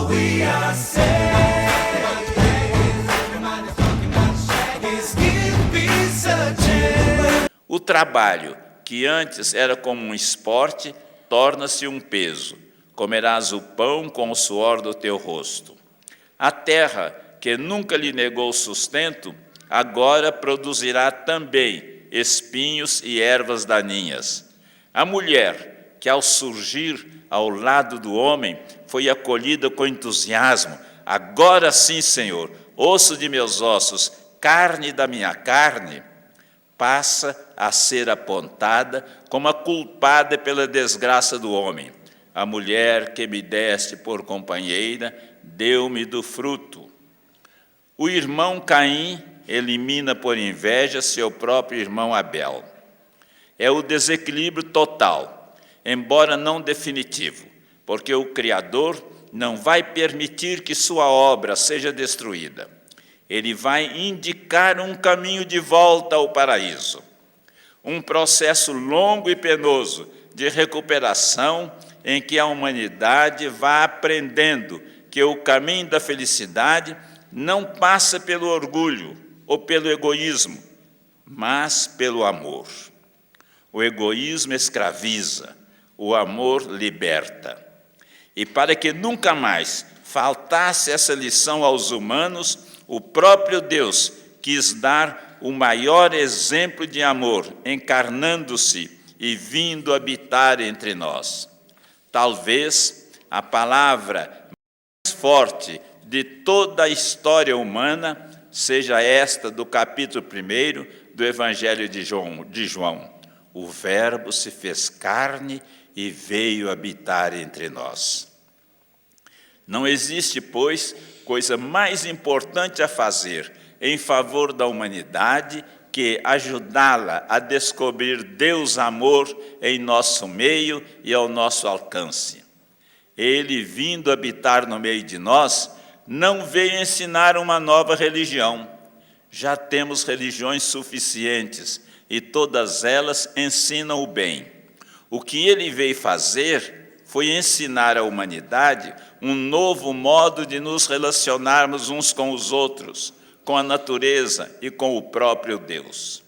all we are saying is give peace a chance. O trabalho, que antes era como um esporte, torna-se um peso. Comerás o pão com o suor do teu rosto. A terra, que nunca lhe negou sustento, agora produzirá também espinhos e ervas daninhas. A mulher, que ao surgir ao lado do homem, foi acolhida com entusiasmo. Agora sim, Senhor, osso de meus ossos, carne da minha carne, passa a ser apontada como a culpada pela desgraça do homem. A mulher que me deste por companheira, deu-me do fruto. O irmão Caim elimina por inveja seu próprio irmão Abel. É o desequilíbrio total, embora não definitivo, porque o Criador não vai permitir que sua obra seja destruída. Ele vai indicar um caminho de volta ao paraíso, um processo longo e penoso de recuperação em que a humanidade vai aprendendo que o caminho da felicidade não passa pelo orgulho ou pelo egoísmo, mas pelo amor. O egoísmo escraviza, o amor liberta. E para que nunca mais faltasse essa lição aos humanos, o próprio Deus quis dar o maior exemplo de amor, encarnando-se e vindo habitar entre nós. Talvez a palavra mais forte de toda a história humana seja esta do capítulo 1 do Evangelho de João. O Verbo se fez carne e veio habitar entre nós. Não existe, pois, coisa mais importante a fazer em favor da humanidade que ajudá-la a descobrir Deus amor em nosso meio e ao nosso alcance. Ele, vindo habitar no meio de nós, não veio ensinar uma nova religião. Já temos religiões suficientes e todas elas ensinam o bem. O que ele veio fazer foi ensinar à humanidade um novo modo de nos relacionarmos uns com os outros, com a natureza e com o próprio Deus.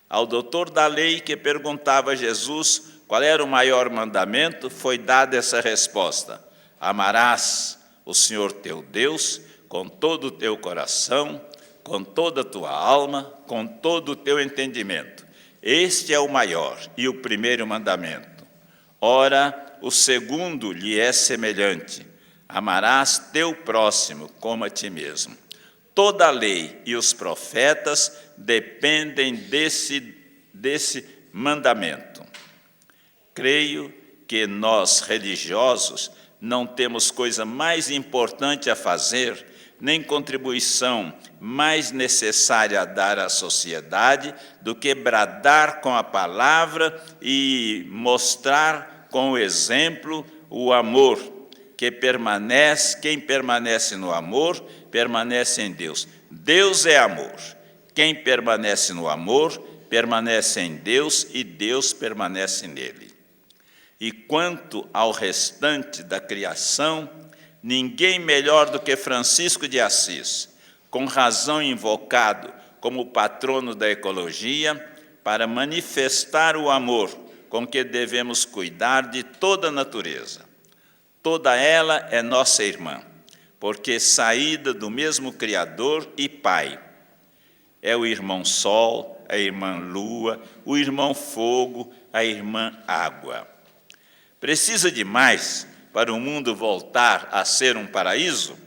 Ao doutor da lei que perguntava a Jesus qual era o maior mandamento, foi dada essa resposta: amarás o Senhor teu Deus com todo o teu coração, com toda a tua alma, com todo o teu entendimento. Este é o maior e o primeiro mandamento. Ora, o segundo lhe é semelhante: amarás teu próximo como a ti mesmo. Toda a lei e os profetas dependem desse mandamento. Creio que nós, religiosos, não temos coisa mais importante a fazer, nem contribuição mais necessária a dar à sociedade do que bradar com a palavra e mostrar com o exemplo o amor, quem permanece no amor, permanece em Deus. Deus é amor. Quem permanece no amor, permanece em Deus e Deus permanece nele. E quanto ao restante da criação, ninguém melhor do que Francisco de Assis, com razão invocado como patrono da ecologia, para manifestar o amor com que devemos cuidar de toda a natureza. Toda ela é nossa irmã, porque saída do mesmo Criador e Pai. É o irmão Sol, a irmã Lua, o irmão Fogo, a irmã Água. Precisa de mais para o mundo voltar a ser um paraíso?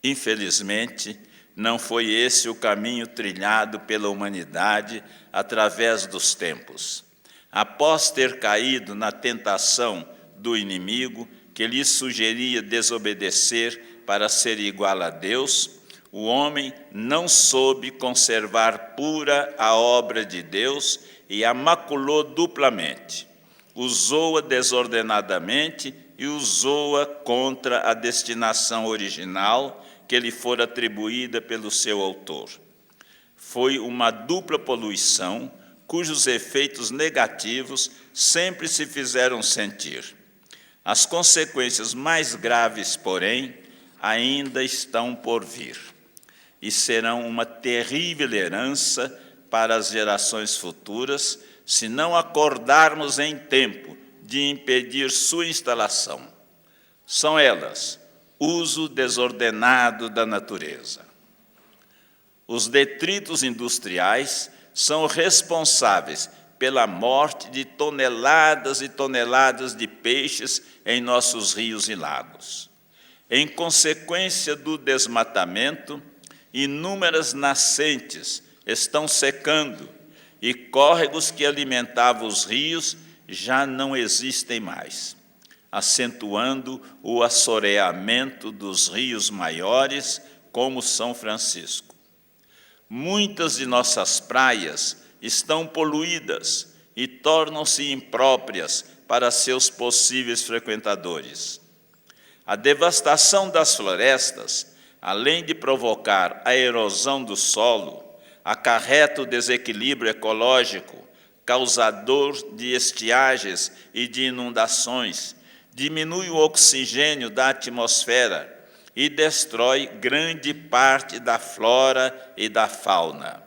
Infelizmente, não foi esse o caminho trilhado pela humanidade através dos tempos. Após ter caído na tentação do inimigo, que lhe sugeria desobedecer para ser igual a Deus, o homem não soube conservar pura a obra de Deus e a maculou duplamente. Usou-a desordenadamente e usou-a contra a destinação original que lhe fora atribuída pelo seu autor. Foi uma dupla poluição, cujos efeitos negativos sempre se fizeram sentir. As consequências mais graves, porém, ainda estão por vir e serão uma terrível herança para as gerações futuras se não acordarmos em tempo de impedir sua instalação. São elas: uso desordenado da natureza. Os detritos industriais são responsáveis pela morte de toneladas e toneladas de peixes em nossos rios e lagos. Em consequência do desmatamento, inúmeras nascentes estão secando e córregos que alimentavam os rios já não existem mais, acentuando o assoreamento dos rios maiores, como São Francisco. Muitas de nossas praias estão poluídas e tornam-se impróprias para seus possíveis frequentadores. A devastação das florestas, além de provocar a erosão do solo, acarreta o desequilíbrio ecológico, causador de estiagens e de inundações, diminui o oxigênio da atmosfera e destrói grande parte da flora e da fauna.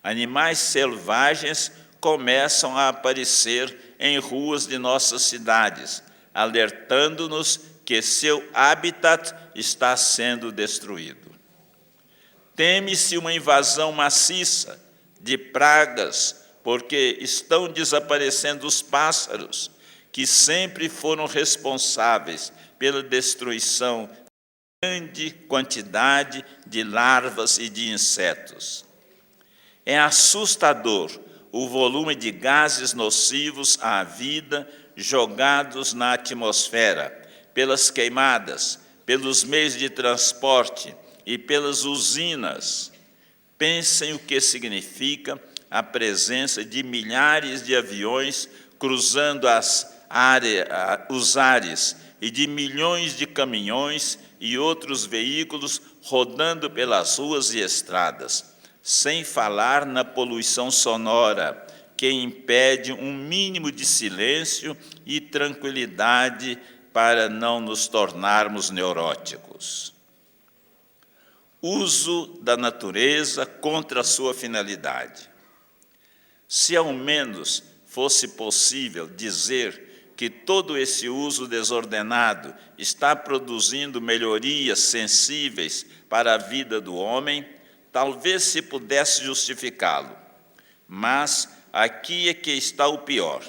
Animais selvagens começam a aparecer em ruas de nossas cidades, alertando-nos que seu habitat está sendo destruído. Teme-se uma invasão maciça de pragas, porque estão desaparecendo os pássaros, que sempre foram responsáveis pela destruição de grande quantidade de larvas e de insetos. É assustador o volume de gases nocivos à vida jogados na atmosfera, pelas queimadas, pelos meios de transporte e pelas usinas. Pensem o que significa a presença de milhares de aviões cruzando os ares e de milhões de caminhões e outros veículos rodando pelas ruas e estradas, sem falar na poluição sonora, que impede um mínimo de silêncio e tranquilidade para não nos tornarmos neuróticos. Uso da natureza contra a sua finalidade. Se ao menos fosse possível dizer que todo esse uso desordenado está produzindo melhorias sensíveis para a vida do homem, talvez se pudesse justificá-lo. Mas aqui é que está o pior.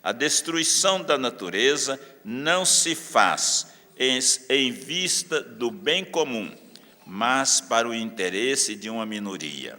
A destruição da natureza não se faz em vista do bem comum, mas para o interesse de uma minoria.